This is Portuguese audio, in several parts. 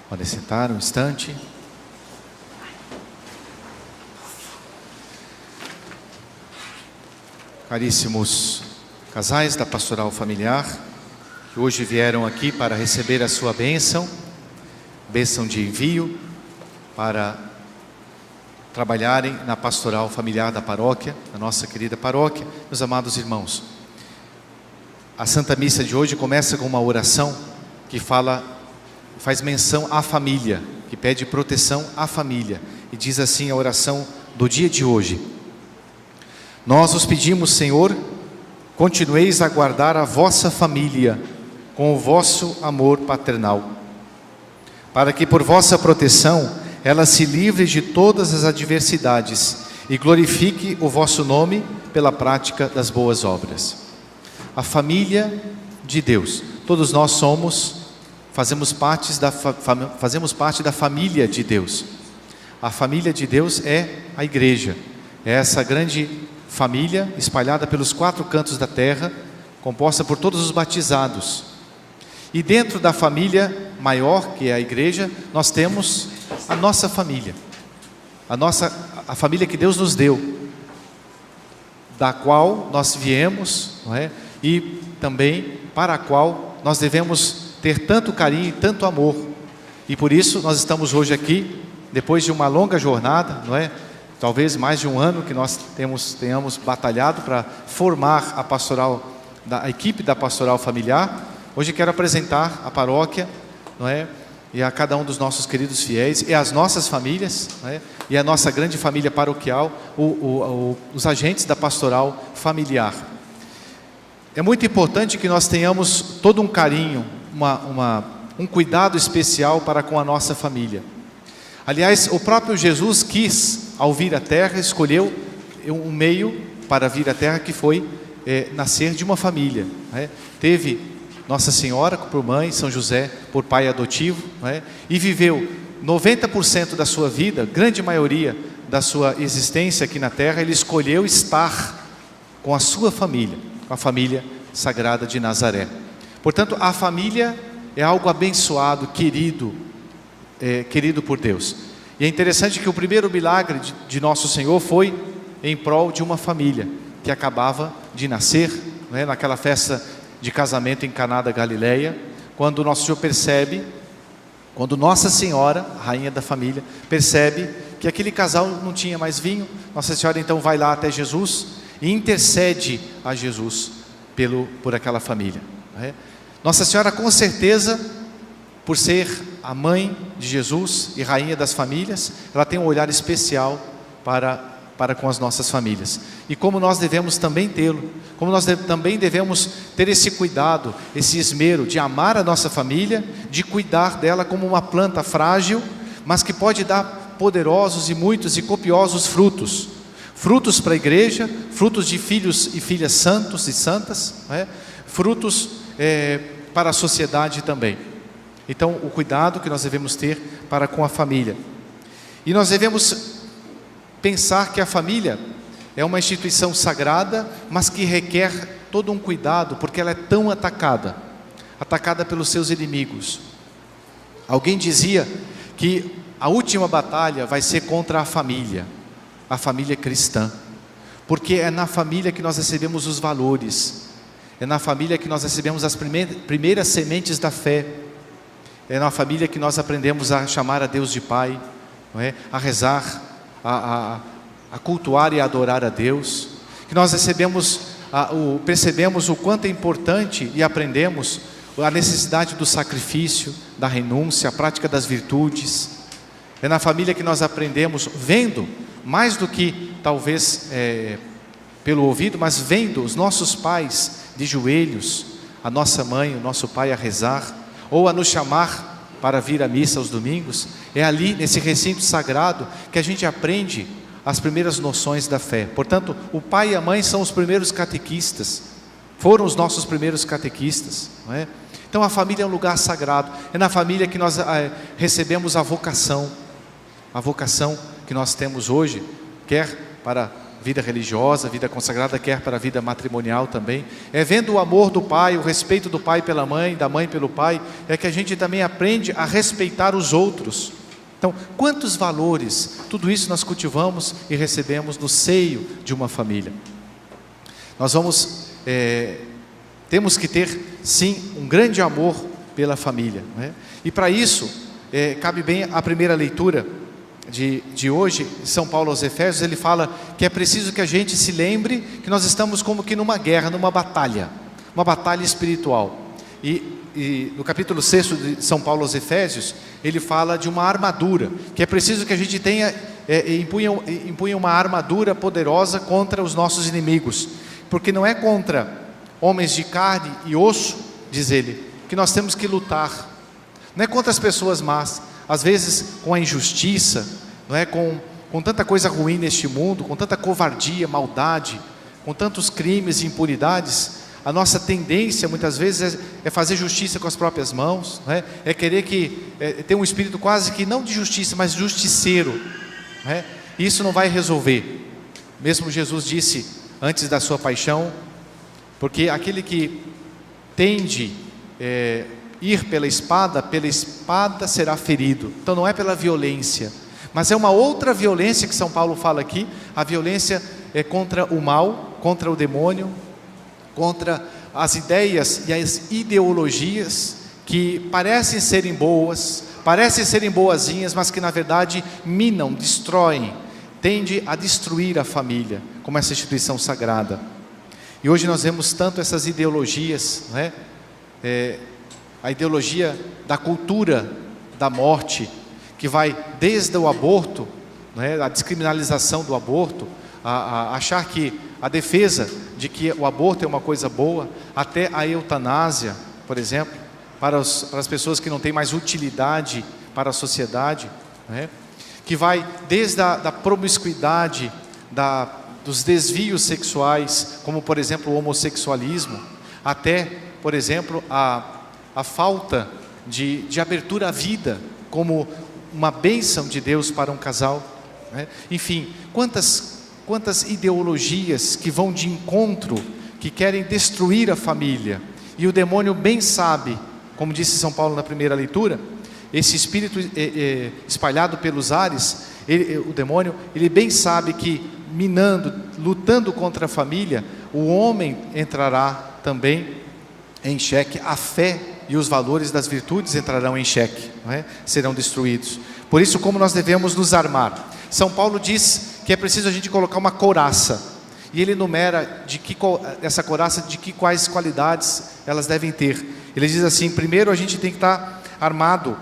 Podem sentar um instante. Caríssimos casais da Pastoral Familiar, que hoje vieram aqui para receber a sua bênção de envio, para trabalharem na Pastoral Familiar da paróquia, da nossa querida paróquia. Meus amados irmãos, a Santa Missa de hoje começa com uma oração que faz menção à família, que pede proteção à família, e diz assim a oração do dia de hoje: nós os pedimos, Senhor, continueis a guardar a vossa família com o vosso amor paternal, para que por vossa proteção ela se livre de todas as adversidades e glorifique o vosso nome pela prática das boas obras. A família de Deus, todos nós fazemos parte da família de Deus. A família de Deus é a igreja, é essa grande família espalhada pelos 4 cantos da terra, composta por todos os batizados. E dentro da família maior, que é a igreja, nós temos a nossa família, a família que Deus nos deu, da qual nós viemos, não é? E também para a qual nós devemos ter tanto carinho e tanto amor. E por isso nós estamos hoje aqui, depois de uma longa jornada, não é? Talvez mais de um ano que nós tenhamos batalhado para formar a equipe da Pastoral Familiar. Hoje quero apresentar a paróquia, não é? E a cada um dos nossos queridos fiéis, e as nossas famílias, não é? E a nossa grande família paroquial, os agentes da Pastoral Familiar. É muito importante que nós tenhamos todo um carinho, um cuidado especial para com a nossa família. Aliás, o próprio Jesus quis, ao vir à terra, escolheu um meio para vir à terra, que foi nascer de uma família, né? Teve Nossa Senhora por mãe, São José por pai adotivo, né? E viveu 90% da sua vida, grande maioria da sua existência aqui na terra, ele escolheu estar com a sua família, com a família sagrada de Nazaré. Portanto, a família é algo abençoado, querido por Deus. E é interessante que o primeiro milagre de Nosso Senhor foi em prol de uma família que acabava de nascer, né, naquela festa de casamento em Caná da Galileia, quando Nosso Senhor percebe, quando Nossa Senhora, a rainha da família, percebe que aquele casal não tinha mais vinho. Nossa Senhora então vai lá até Jesus e intercede a Jesus por aquela família, né? Nossa Senhora, com certeza, por ser a mãe de Jesus e rainha das famílias, ela tem um olhar especial para com as nossas famílias. E como nós devemos também tê-lo, como nós também devemos ter esse cuidado, esse esmero de amar a nossa família, de cuidar dela como uma planta frágil, mas que pode dar poderosos e muitos e copiosos frutos. Frutos para a igreja, frutos de filhos e filhas santos e santas, né? Frutos para a sociedade também. Então, o cuidado que nós devemos ter para com a família. E nós devemos pensar que a família é uma instituição sagrada, mas que requer todo um cuidado, porque ela é tão atacada pelos seus inimigos. Alguém dizia que a última batalha vai ser contra a família cristã, porque é na família que nós recebemos os valores, é na família que nós recebemos as primeiras sementes da fé, é na família que nós aprendemos a chamar a Deus de Pai, não é? A rezar, a cultuar e a adorar a Deus, que nós percebemos o quanto é importante e aprendemos a necessidade do sacrifício, da renúncia, a prática das virtudes. É na família que nós aprendemos, vendo, mais do que talvez pelo ouvido, mas vendo os nossos pais de joelhos, a nossa mãe, o nosso pai a rezar, ou a nos chamar para vir à missa aos domingos. É ali, nesse recinto sagrado, que a gente aprende as primeiras noções da fé. Portanto, o pai e a mãe são os primeiros catequistas, foram os nossos primeiros catequistas, não é? Então a família é um lugar sagrado, é na família que nós recebemos a vocação que nós temos hoje, quer para vida religiosa, vida consagrada, quer para a vida matrimonial também. É vendo o amor do pai, o respeito do pai pela mãe, da mãe pelo pai, é que a gente também aprende a respeitar os outros. Então, quantos valores, tudo isso nós cultivamos e recebemos no seio de uma família. Nós temos que ter, sim, um grande amor pela família, né? E para isso, cabe bem a primeira leitura de hoje, São Paulo aos Efésios. Ele fala que é preciso que a gente se lembre que nós estamos como que numa guerra, numa batalha espiritual. E no capítulo 6 de São Paulo aos Efésios, ele fala de uma armadura, que é preciso que a gente tenha, impunha uma armadura poderosa contra os nossos inimigos, porque não é contra homens de carne e osso, diz ele, que nós temos que lutar, não é contra as pessoas más. Às vezes com a injustiça, não é? com tanta coisa ruim neste mundo, com tanta covardia, maldade, com tantos crimes e impunidades, a nossa tendência muitas vezes é fazer justiça com as próprias mãos, não é? É querer ter um espírito quase que não de justiça, mas justiceiro, não é? E isso não vai resolver. Mesmo Jesus disse antes da sua paixão, porque aquele que tende ir pela espada será ferido. Então não é pela violência, mas é uma outra violência que São Paulo fala aqui. A violência é contra o mal, contra o demônio, contra as ideias e as ideologias que parecem serem boas, parecem serem boazinhas, mas que na verdade minam, destroem, tende a destruir a família, como essa instituição sagrada. E hoje nós vemos tanto essas ideologias, não é? A ideologia da cultura da morte, que vai desde o aborto, não é? A descriminalização do aborto, a achar que a defesa de que o aborto é uma coisa boa, até a eutanásia, por exemplo, para as pessoas que não têm mais utilidade para a sociedade, não é? Que vai desde a promiscuidade, dos desvios sexuais, como por exemplo o homossexualismo, até, por exemplo, a falta de abertura à vida como uma bênção de Deus para um casal, né? Enfim, quantas ideologias que vão de encontro, que querem destruir a família, e o demônio bem sabe, como disse São Paulo na primeira leitura, esse espírito espalhado pelos ares, o demônio, ele bem sabe que minando, lutando contra a família, o homem entrará também em xeque, a fé e os valores das virtudes entrarão em xeque, não é? Serão destruídos. Por isso, como nós devemos nos armar? São Paulo diz que é preciso a gente colocar uma couraça, e ele enumera essa couraça, quais qualidades elas devem ter. Ele diz assim: primeiro a gente tem que estar armado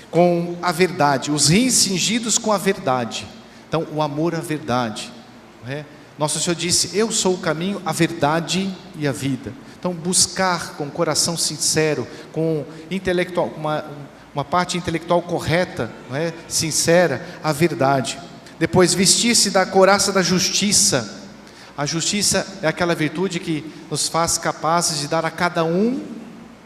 com a verdade, os rins cingidos com a verdade. Então, o amor à verdade, não é? Nosso Senhor disse: eu sou o caminho, a verdade e a vida. Então, buscar com coração sincero, com intelectual, uma parte intelectual correta, não é? Sincera, a verdade. Depois, vestir-se da couraça da justiça. A justiça é aquela virtude que nos faz capazes de dar a cada um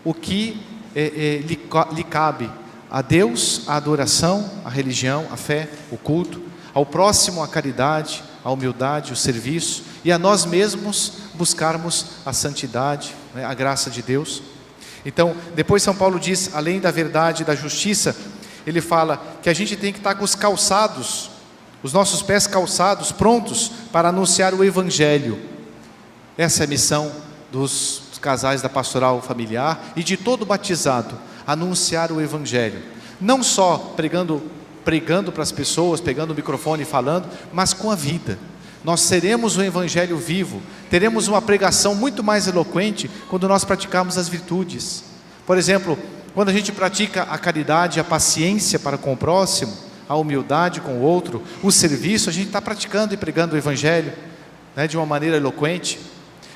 o que lhe cabe. A Deus, a adoração, a religião, a fé, o culto. Ao próximo, a caridade, a humildade, o serviço. E a nós mesmos buscarmos a santidade, né, a graça de Deus. Então, depois São Paulo diz, além da verdade e da justiça, ele fala que a gente tem que estar com os calçados, os nossos pés calçados, prontos para anunciar o Evangelho. Essa é a missão dos casais da pastoral familiar e de todo batizado, anunciar o Evangelho. Não só pregando para as pessoas, pegando o microfone e falando, mas com a vida. Nós seremos um Evangelho vivo, teremos uma pregação muito mais eloquente quando nós praticarmos as virtudes. Por exemplo, quando a gente pratica a caridade, a paciência para com o próximo, a humildade com o outro, o serviço, a gente está praticando e pregando o Evangelho, né, de uma maneira eloquente.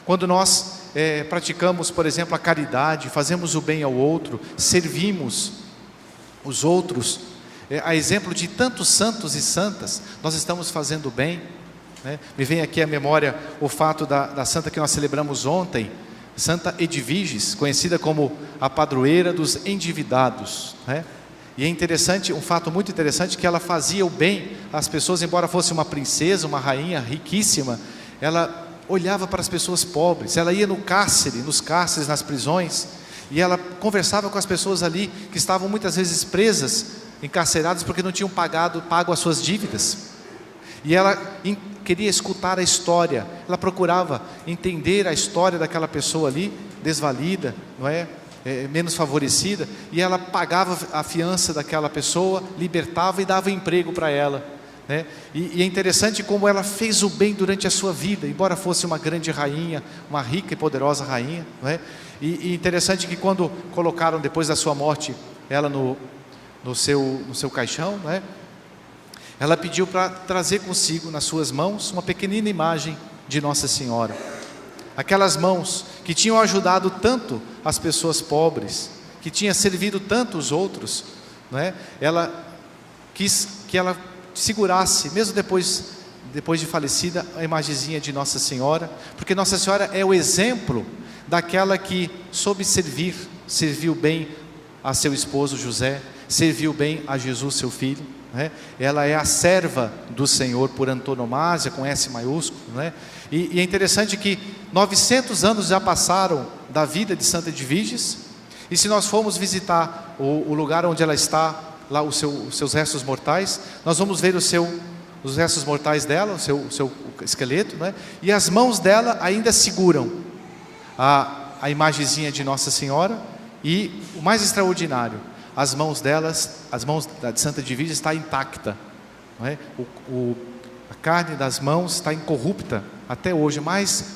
Quando nós praticamos, por exemplo, a caridade, fazemos o bem ao outro, servimos os outros, a exemplo de tantos santos e santas, nós estamos fazendo o bem, né? Me vem aqui à memória o fato da santa que nós celebramos ontem, Santa Edviges, conhecida como a padroeira dos endividados, né? E é interessante, um fato muito interessante, que ela fazia o bem às pessoas, embora fosse uma princesa, uma rainha riquíssima, ela olhava para as pessoas pobres, ela ia no cárcere, nos cárceres, nas prisões, e ela conversava com as pessoas ali, que estavam muitas vezes presas, encarceradas, porque não tinham pago as suas dívidas, e ela queria escutar a história, ela procurava entender a história daquela pessoa ali, desvalida, não é? Menos favorecida, e ela pagava a fiança daquela pessoa, libertava e dava emprego para ela, né? E é interessante como ela fez o bem durante a sua vida, embora fosse uma grande rainha, uma rica e poderosa rainha, não é? E interessante que quando colocaram depois da sua morte ela no seu caixão, não é? Ela pediu para trazer consigo nas suas mãos uma pequenina imagem de Nossa Senhora. Aquelas mãos que tinham ajudado tanto as pessoas pobres, que tinha servido tanto os outros, não é? Ela quis que ela segurasse, mesmo depois de falecida, a imagenzinha de Nossa Senhora, porque Nossa Senhora é o exemplo daquela que soube serviu bem a seu esposo José, serviu bem a Jesus, seu filho, não é? Ela é a serva do Senhor por antonomasia, com S maiúsculo, não é? E é interessante que 900 anos já passaram da vida de Santa Edviges, e se nós formos visitar o lugar onde ela está, lá os seus restos mortais, nós vamos ver os restos mortais dela, o seu esqueleto, né? E as mãos dela ainda seguram a imagenzinha de Nossa Senhora, e o mais extraordinário, as mãos de Santa Edviges está intacta, não é? A carne das mãos está incorrupta até hoje,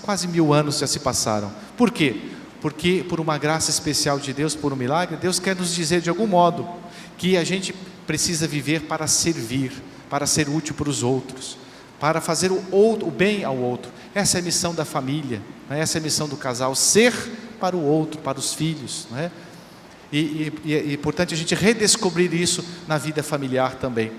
quase 1000 anos já se passaram. Por quê? Porque por uma graça especial de Deus, por um milagre, Deus quer nos dizer de algum modo que a gente precisa viver para servir, para ser útil para os outros, para fazer o bem ao outro. Essa é a missão da família, né? Essa é a missão do casal, ser para o outro, para os filhos, né? E portanto a gente redescobrir isso na vida familiar também.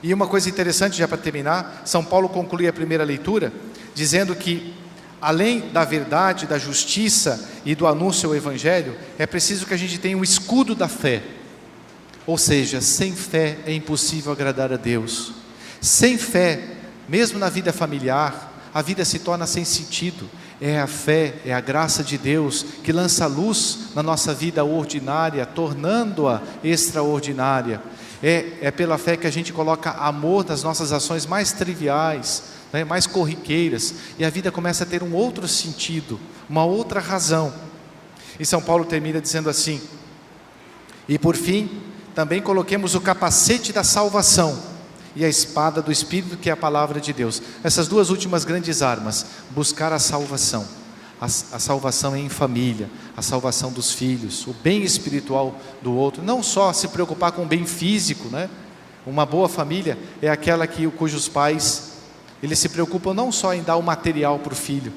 E uma coisa interessante, já para terminar, São Paulo conclui a primeira leitura dizendo que além da verdade, da justiça e do anúncio ao Evangelho, é preciso que a gente tenha um escudo da fé. Ou seja, sem fé é impossível agradar a Deus. Sem fé, mesmo na vida familiar, a vida se torna sem sentido. É a fé, é a graça de Deus que lança luz na nossa vida ordinária, tornando-a extraordinária. É pela fé que a gente coloca amor nas nossas ações mais triviais, né, mais corriqueiras, e a vida começa a ter um outro sentido, uma outra razão. E São Paulo termina dizendo assim: e por fim, também coloquemos o capacete da salvação e a espada do Espírito, que é a palavra de Deus. Essas duas últimas grandes armas, buscar a salvação. A salvação em família, a salvação dos filhos, o bem espiritual do outro, não só se preocupar com o bem físico, né? Uma boa família é aquela cujos pais, eles se preocupam não só em dar o material para o filho,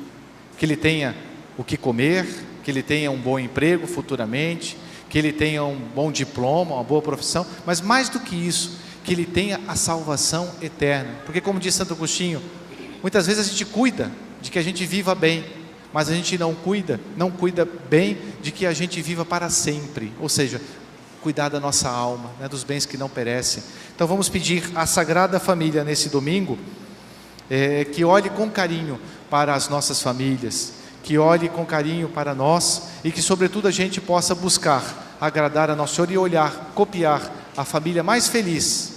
que ele tenha o que comer, que ele tenha um bom emprego futuramente, que ele tenha um bom diploma, uma boa profissão, mas mais do que isso, que ele tenha a salvação eterna. Porque como diz Santo Agostinho, muitas vezes a gente cuida de que a gente viva bem, mas a gente não cuida bem de que a gente viva para sempre, ou seja, cuidar da nossa alma, né, dos bens que não perecem. Então vamos pedir à Sagrada Família nesse domingo, que olhe com carinho para as nossas famílias, que olhe com carinho para nós, e que sobretudo a gente possa buscar agradar a Nosso Senhor e copiar a família mais feliz,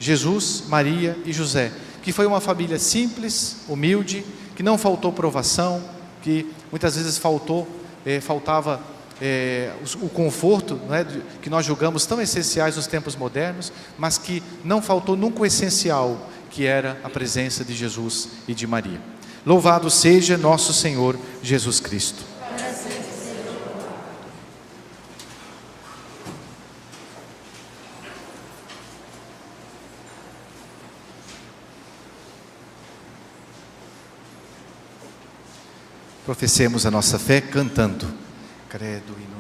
Jesus, Maria e José, que foi uma família simples, humilde, que não faltou provação, que muitas vezes faltava o conforto, né, que nós julgamos tão essenciais nos tempos modernos, mas que não faltou nunca o essencial, que era a presença de Jesus e de Maria. Louvado seja nosso Senhor Jesus Cristo. Professemos a nossa fé cantando. Credo in